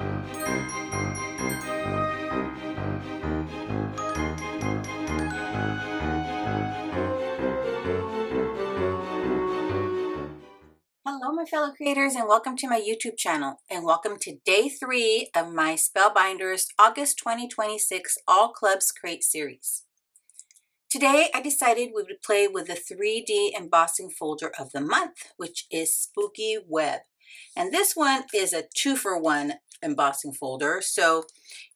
Hello my fellow creators, and welcome to my YouTube channel, and welcome to day 3 of my Spellbinders August 2026 All Clubs Crate series. Today I decided we would play with the 3D embossing folder of the month, which is Spooky Web. And this one is a 2-for-1 embossing folder, so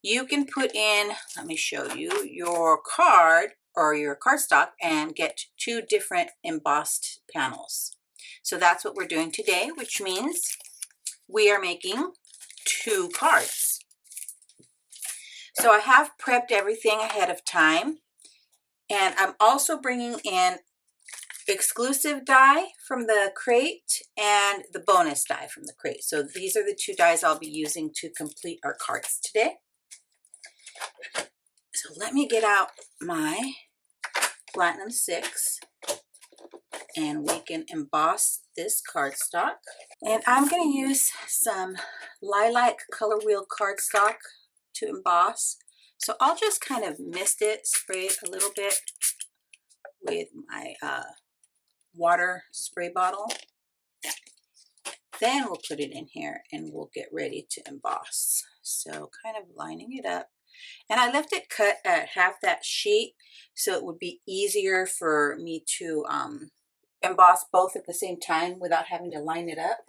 you can put in, let me show you, your card or your cardstock and get 2 different embossed panels. So that's what we're doing today, which means we are making 2 cards. So I have prepped everything ahead of time, and I'm also bringing in exclusive die from the crate and the bonus die from the crate. So these are the 2 dies I'll be using to complete our cards today. So let me get out my Platinum 6 and we can emboss this cardstock. And I'm going to use some lilac color wheel cardstock to emboss. So I'll just kind of mist it, spray it a little bit with my water spray bottle. Then we'll put it in here and we'll get ready to emboss. So kind of lining it up. And I left it cut at half that sheet so it would be easier for me to emboss both at the same time without having to line it up.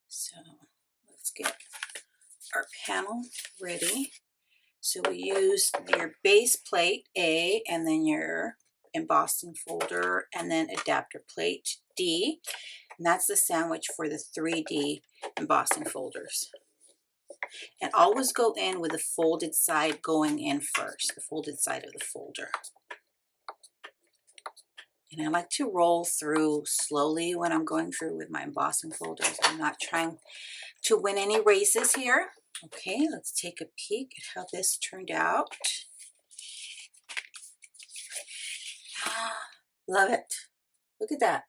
So let's get our panel ready. So we use your base plate A, and then your embossing folder, and then adapter plate D. And that's the sandwich for the 3D embossing folders. And always go in with the folded side going in first, the folded side of the folder. And I like to roll through slowly when I'm going through with my embossing folders. I'm not trying to win any races here. Okay, let's take a peek at how this turned out. Love it. Look at that.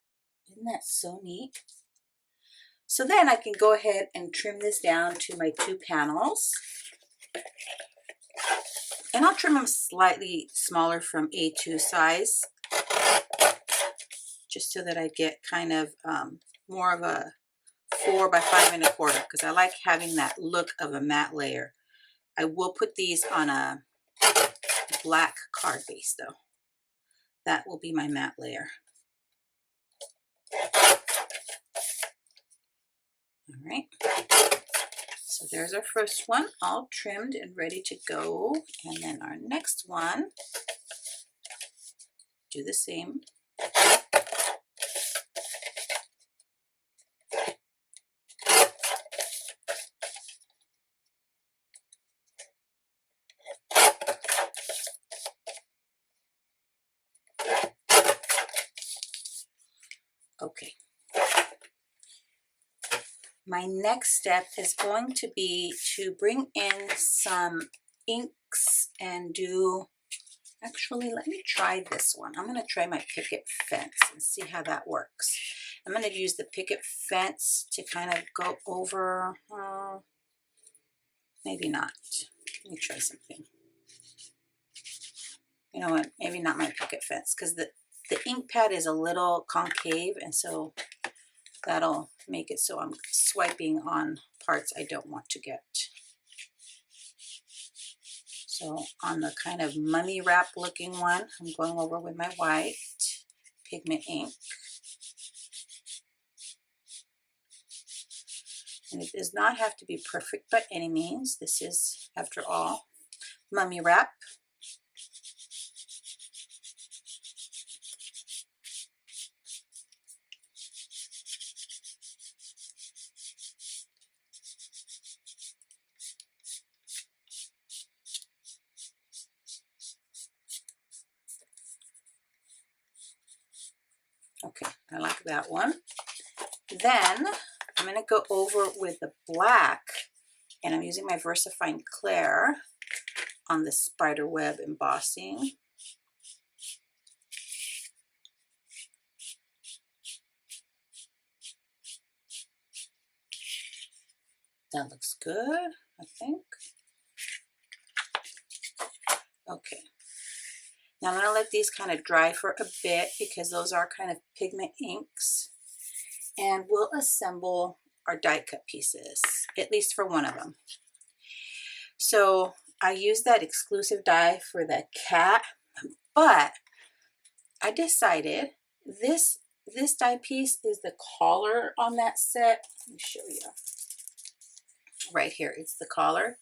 Isn't that so neat? So then I can go ahead and trim this down to my 2 panels. And I'll trim them slightly smaller from A2 size, just so that I get kind of more of a 4 by 5 1/4, because I like having that look of a matte layer. I will put these on a black card base though. That will be my matte layer. All right. So there's our first one, all trimmed and ready to go. And then our next one, do the same. Okay. My next step is going to be to bring in some inks and do, actually, let me try this one. I'm going to try my picket fence and see how that works. I'm going to use the picket fence to kind of go over, maybe not. Let me try something. You know what, maybe not my picket fence, because the ink pad is a little concave, and so that'll make it so I'm swiping on parts I don't want to get. So on the kind of mummy wrap looking one, I'm going over with my white pigment ink. And it does not have to be perfect by any means. This is, after all, mummy wrap. Okay, I like that one. Then I'm going to go over with the black, and I'm using my VersaFine Clair on the spider web embossing. That looks good, I think. Okay. Now I'm going to let these kind of dry for a bit because those are kind of pigment inks. And we'll assemble our die cut pieces, at least for one of them. So I used that exclusive die for the cat, but I decided this die piece is the collar on that set. Let me show you. Right here, it's the collar.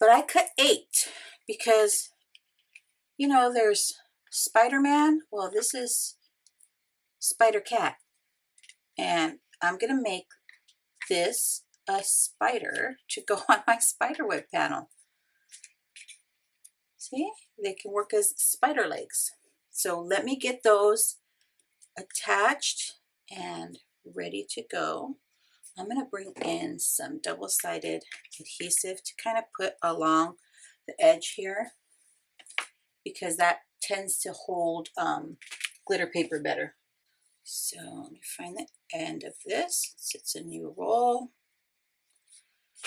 But I cut 8 because, you know, there's Spider-Man. Well, this is Spider-Cat. And I'm going to make this a spider to go on my spiderweb panel. See, they can work as spider legs. So let me get those attached and ready to go. I'm going to bring in some double-sided adhesive to kind of put along the edge here because that tends to hold glitter paper better. So let me find the end of this. It's a new roll.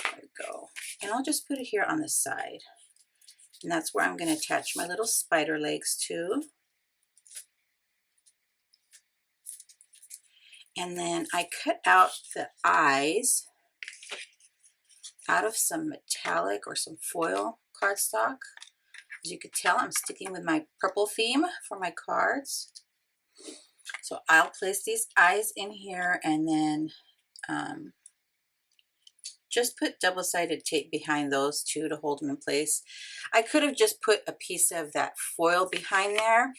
There we go. And I'll just put it here on the side. And that's where I'm going to attach my little spider legs to. And then I cut out the eyes out of some metallic or some foil cardstock. As you can tell, I'm sticking with my purple theme for my cards. So I'll place these eyes in here and then just put double-sided tape behind those two to hold them in place. I could have just put a piece of that foil behind there,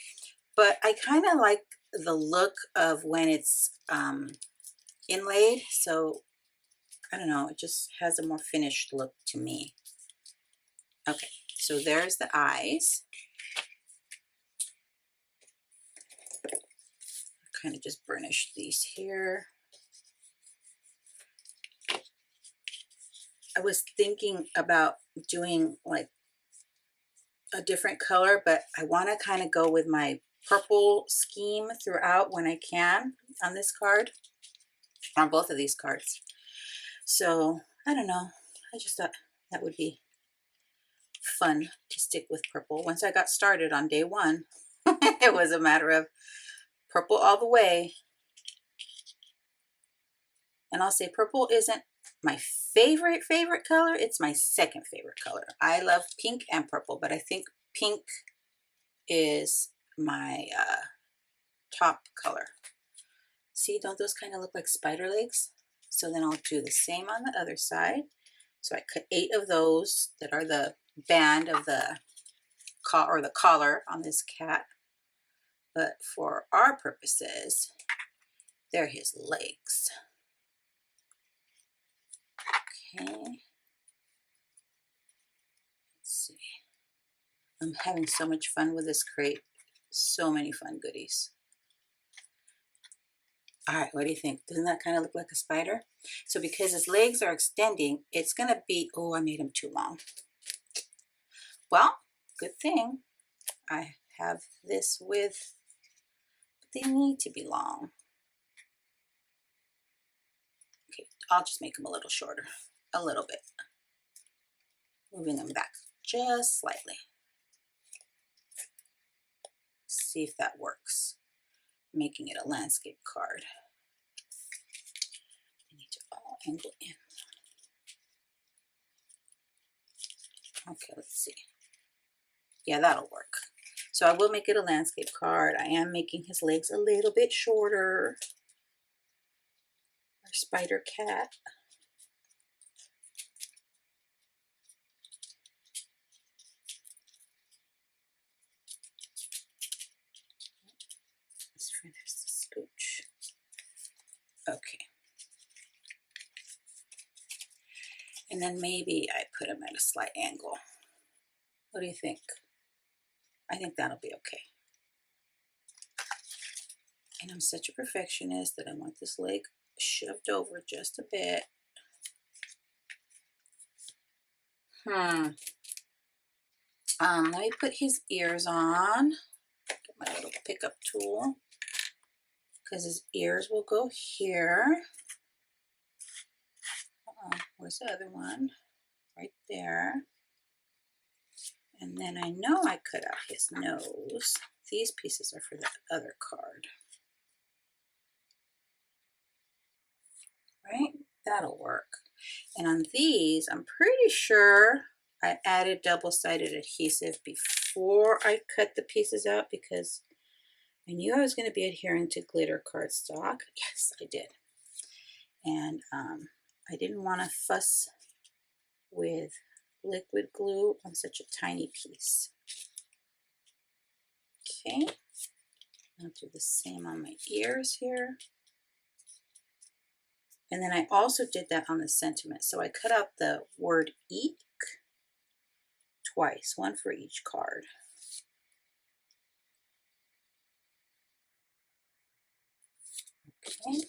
but I kind of like the look of when it's inlaid, so I don't know, it just has a more finished look to me. Okay, so there's the eyes. Kind of just burnish these here. I was thinking about doing like a different color, but I want to kind of go with my purple scheme throughout when I can on this card, on both of these cards. So I don't know, I just thought that would be fun to stick with purple. Once I got started on day one, it was a matter of purple all the way. And I'll say purple isn't my favorite color, it's my second favorite color. I love pink and purple, but I think pink is my top color. See, don't those kind of look like spider legs? So then I'll do the same on the other side. So I cut 8 of those that are the band of the collar on this cat. But for our purposes, they're his legs. Okay. Let's see. I'm having so much fun with this crate. So many fun goodies. All right, what do you think? Doesn't that kind of look like a spider? So because his legs are extending, it's going to be, oh, I made him too long. Well, good thing I have this with, but they need to be long. Okay, I'll just make them a little shorter, a little bit. Moving them back just slightly. See if that works. Making it a landscape card. I need to all angle in. Okay, let's see. Yeah, that'll work. So I will make it a landscape card. I am making his legs a little bit shorter. Our spider cat. Let's finish the scooch. Okay. And then maybe I put him at a slight angle. What do you think? I think that'll be okay. And I'm such a perfectionist that I want this leg shoved over just a bit. Let me put his ears on. Get my little pickup tool because his ears will go here. was the other one right there. And then I know I cut out his nose. These pieces are for the other card. Right? That'll work. And on these, I'm pretty sure I added double-sided adhesive before I cut the pieces out because I knew I was going to be adhering to glitter cardstock. Yes, I did. And I didn't want to fuss with liquid glue on such a tiny piece. Okay, I'll do the same on my ears here. And then I also did that on the sentiment. So I cut out the word eek twice, one for each card. Okay.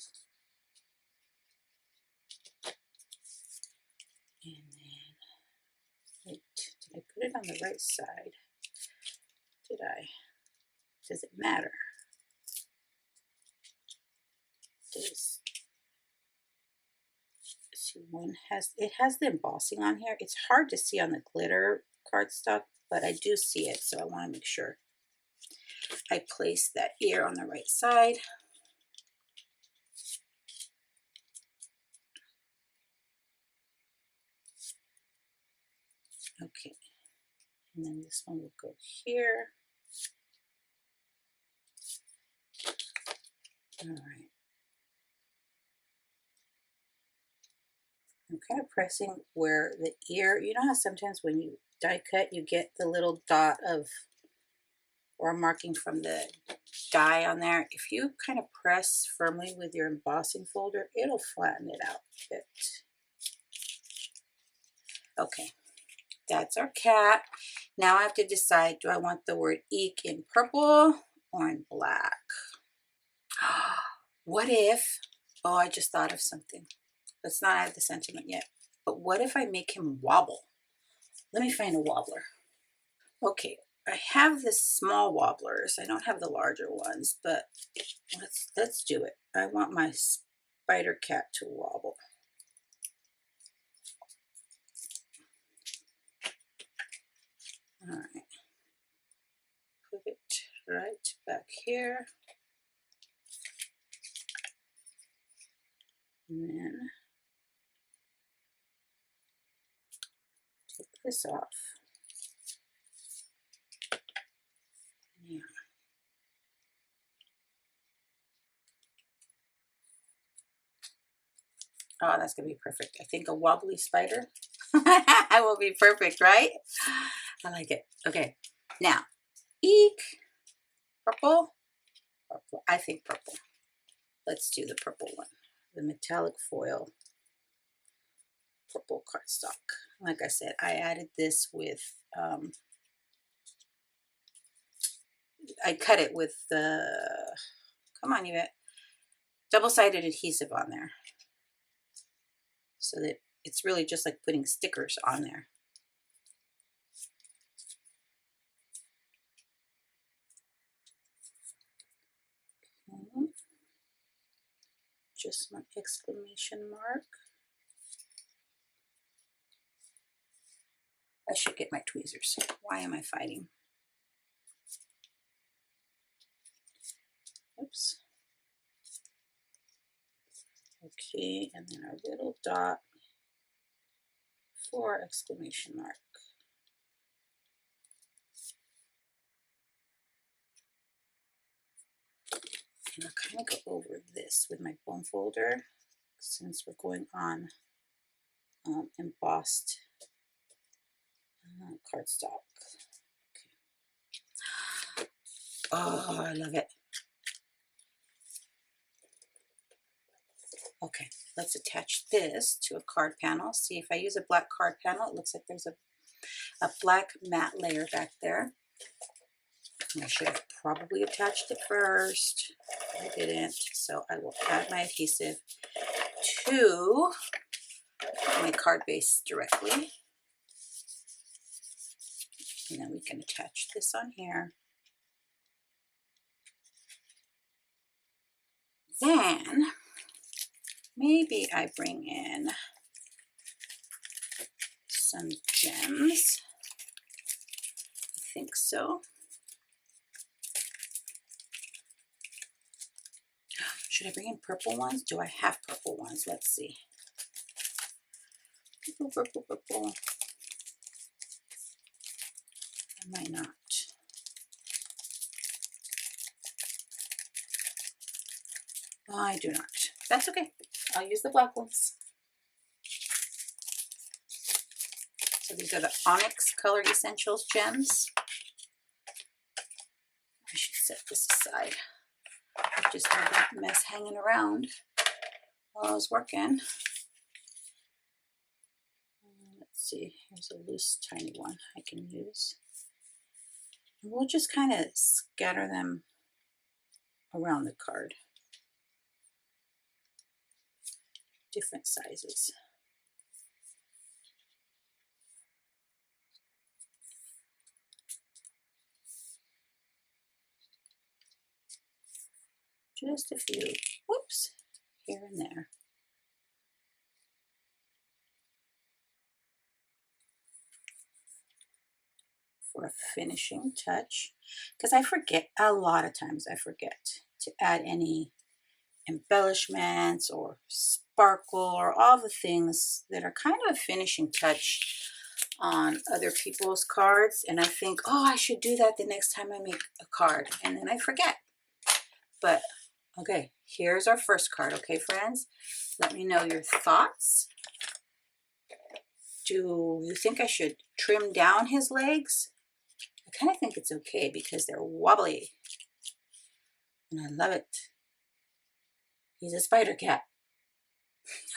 And then, wait, did I put it on the right side? Did I? Does it matter? Does, see, one has, it has the embossing on here. It's hard to see on the glitter cardstock, but I do see it, so I want to make sure I place that ear on the right side. Okay, and then this one will go here. All right. I'm kind of pressing where the ear, you know how sometimes when you die cut, you get the little dot of, or marking from the die on there. If you kind of press firmly with your embossing folder, it'll flatten it out a bit. Okay, that's our cat. Now I have to decide, do I want the word eek in purple or in black? What if, oh, I just thought of something. Let's not add the sentiment yet. But what if I make him wobble? Let me find a wobbler. Okay, I have the small wobblers. I don't have the larger ones, but let's do it. I want my spider cat to wobble. All right. Put it right back here. And then take this off. Yeah. Oh, that's gonna be perfect. I think a wobbly spider will be perfect, right? I like it. Okay, now, eek, purple, purple. I think purple. Let's do the purple one, the metallic foil purple cardstock. Like I said, I added this with, I cut it with the, come on, Yvette, double-sided adhesive on there, so that it's really just like putting stickers on there. Okay. Just my exclamation mark. I should get my tweezers. Why am I fighting? Oops. Okay, and then a little dot for exclamation mark. And I'll kind of go over this with my bone folder since we're going on embossed cardstock. Okay. Oh, I love it. Okay, let's attach this to a card panel. See, if I use a black card panel, it looks like there's a black matte layer back there. I should have probably attached it first. I didn't, so I will add my adhesive to my card base directly. And then we can attach this on here. Then maybe I bring in some gems. I think so. Should I bring in purple ones? Do I have purple ones? Let's see. Purple, purple, purple. I might not. I do not. That's okay. I'll use the black ones. So these are the Onyx Color Essentials gems. I should set this aside. I just had that mess hanging around while I was working. Let's see, here's a loose tiny one I can use. And we'll just kind of scatter them around the card. Different sizes. Just a few, whoops, here and there. For a finishing touch, because I forget, a lot of times I forget to add any embellishments or sparkle or all the things that are kind of a finishing touch on other people's cards, and I think, oh, I should do that the next time I make a card, and then I forget. But okay, here's our first card. Okay, friends, let me know your thoughts. Do you think I should trim down his legs? I kind of think it's okay because they're wobbly, and I love it. He's a spider cat.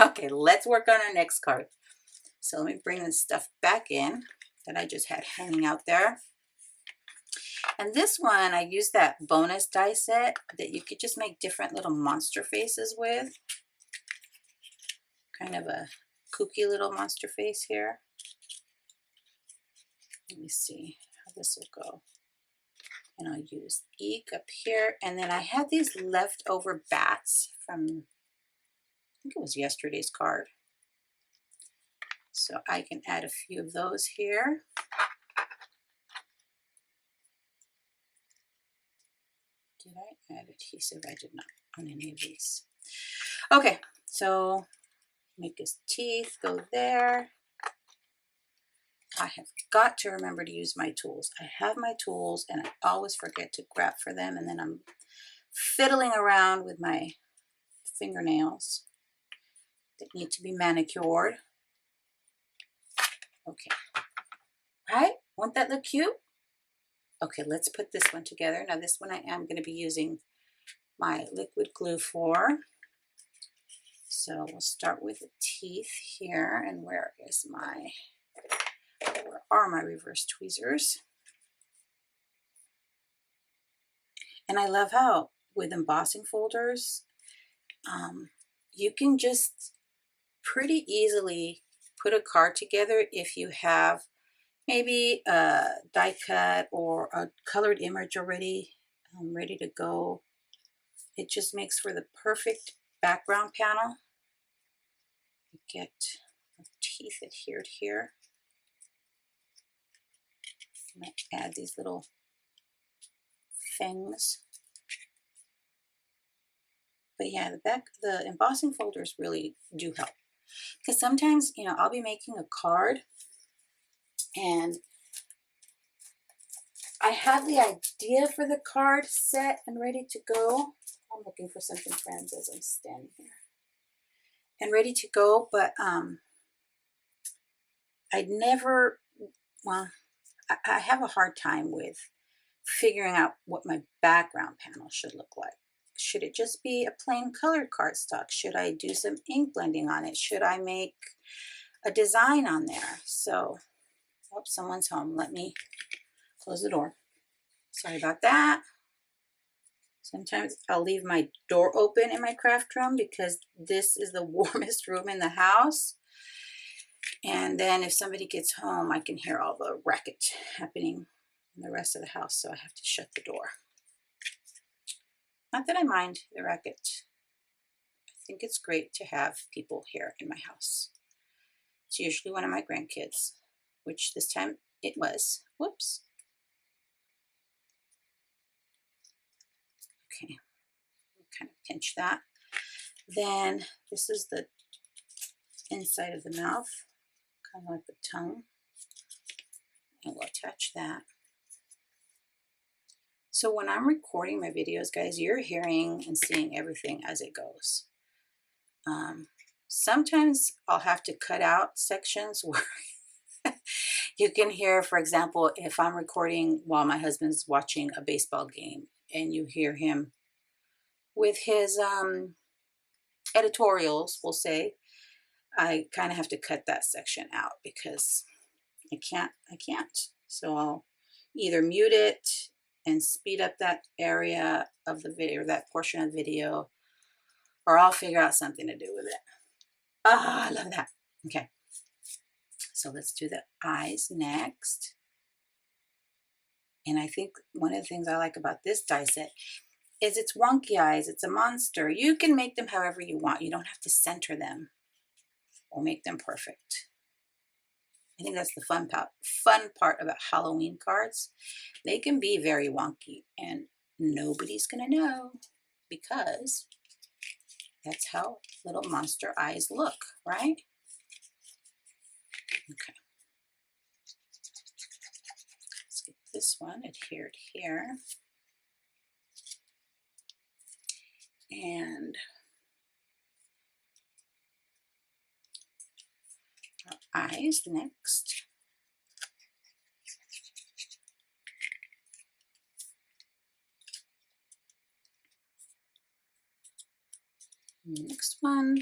Okay, let's work on our next card. So let me bring this stuff back in that I just had hanging out there. And this one, I used that bonus die set that you could just make different little monster faces with. Kind of a kooky little monster face here. Let me see how this will go. And I'll use Eek up here. And then I had these leftover bats from, I think it was yesterday's card. So I can add a few of those here. Did I add adhesive? I did not on any of these. Okay, so make his teeth go there. I have got to remember to use my tools. I have my tools and I always forget to grab for them, and then I'm fiddling around with my fingernails that need to be manicured. Okay, right? Won't that look cute? Okay, let's put this one together. Now this one I am going to be using my liquid glue for. So we'll start with the teeth here. And where are my reverse tweezers? And I love how with embossing folders, you can just pretty easily put a card together if you have maybe a die cut or a colored image already ready to go. It just makes for the perfect background panel. Get the teeth adhered here. I'm going to add these little things. But yeah, the embossing folders really do help. Because sometimes, you know, I'll be making a card and I have the idea for the card set and ready to go. I'm looking for something, friends, as I'm standing here. And ready to go, but I'd never, well, I have a hard time with figuring out what my background panel should look like. Should it just be a plain colored cardstock? Should I do some ink blending on it? Should I make a design on there? So, oh, someone's home. Let me close the door. Sorry about that. Sometimes I'll leave my door open in my craft room because this is the warmest room in the house. And then if somebody gets home, I can hear all the racket happening in the rest of the house, so I have to shut the door. Not that I mind the racket. I think it's great to have people here in my house. It's usually one of my grandkids. which this time it was. Whoops. Okay, kind of pinch that. Then this is the inside of the mouth, kind of like the tongue, and we'll attach that. So when I'm recording my videos, guys, you're hearing and seeing everything as it goes. Sometimes I'll have to cut out sections where you can hear, for example, if I'm recording while my husband's watching a baseball game and you hear him with his editorials, we'll say, I kind of have to cut that section out because I can't. So I'll either mute it and speed up that area of the video, or that portion of the video, or I'll figure out something to do with it. Ah, I love that. Okay, so let's do the eyes next. And I think one of the things I like about this die set is it's wonky eyes. It's a monster. You can make them however you want. You don't have to center them or make them perfect. I think that's the fun part about Halloween cards. They can be very wonky and nobody's gonna know because that's how little monster eyes look, right? Okay. Let's get this one adhered here. And our eyes next. Next one.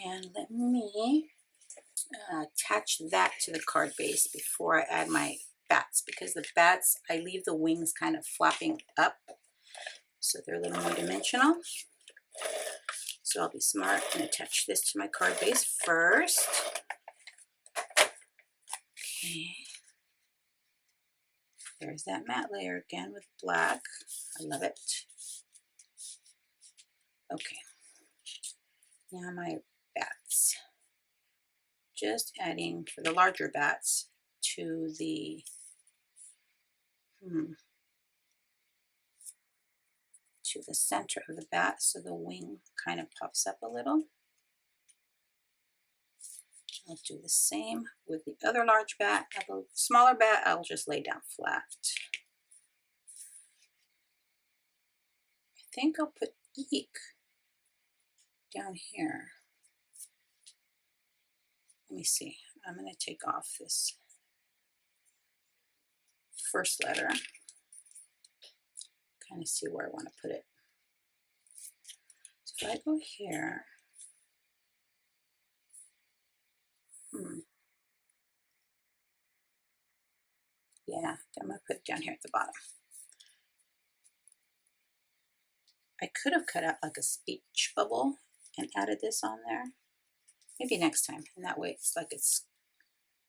And let me attach that to the card base before I add my bats, because the bats, I leave the wings kind of flapping up so they're a little more dimensional. So I'll be smart and attach this to my card base first. Okay. There's that matte layer again with black. I love it. Okay. Now my bats. Just adding for the larger bats to the center of the bat, so the wing kind of pops up a little. I'll do the same with the other large bat. The smaller bat, I'll just lay down flat. I think I'll put Eek down here. Let me see. I'm going to take off this first letter. Kind of see where I want to put it. So if I go here, yeah, I'm going to put it down here at the bottom. I could have cut out like a speech bubble and added this on there. Maybe next time. And that way it's like it's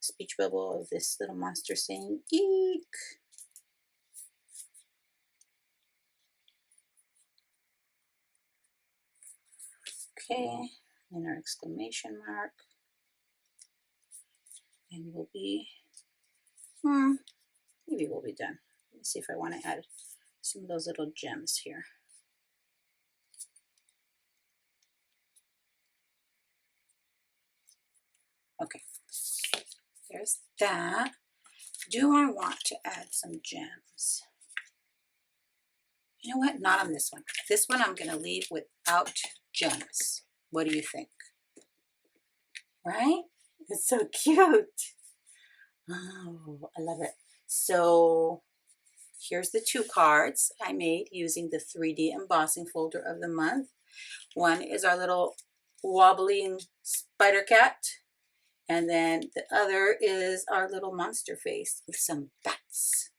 a speech bubble of this little monster saying, eek. Okay, and our exclamation mark. And we'll be, maybe we'll be done. Let me see if I want to add some of those little gems here. Okay, there's that. Do I want to add some gems? You know what? Not on this one. This one I'm going to leave without gems. What do you think? Right? It's so cute. Oh, I love it. So here's the two cards I made using the 3D embossing folder of the month. One is our little wobbling spider cat. And then the other is our little monster face with some bats.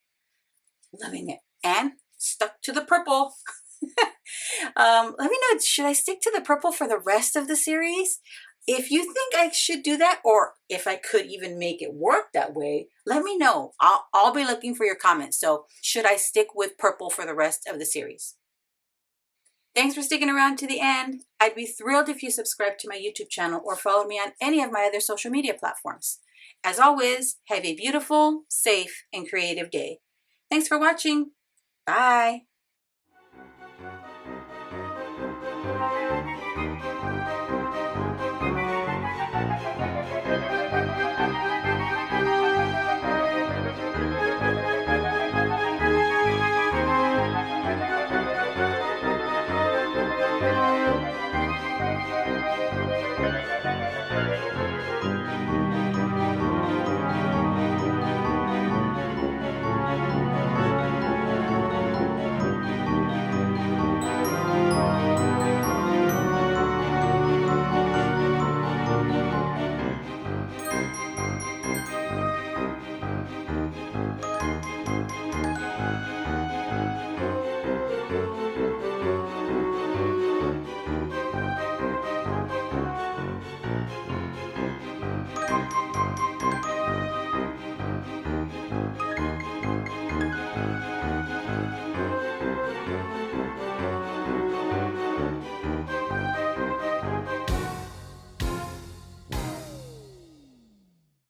Loving it. And stuck to the purple. Let me know, should I stick to the purple for the rest of the series? If you think I should do that, or if I could even make it work that way, let me know. I'll be looking for your comments. So should I stick with purple for the rest of the series? Thanks for sticking around to the end. I'd be thrilled if you subscribe to my YouTube channel or follow me on any of my other social media platforms. As always, have a beautiful, safe, and creative day. Thanks for watching. Bye.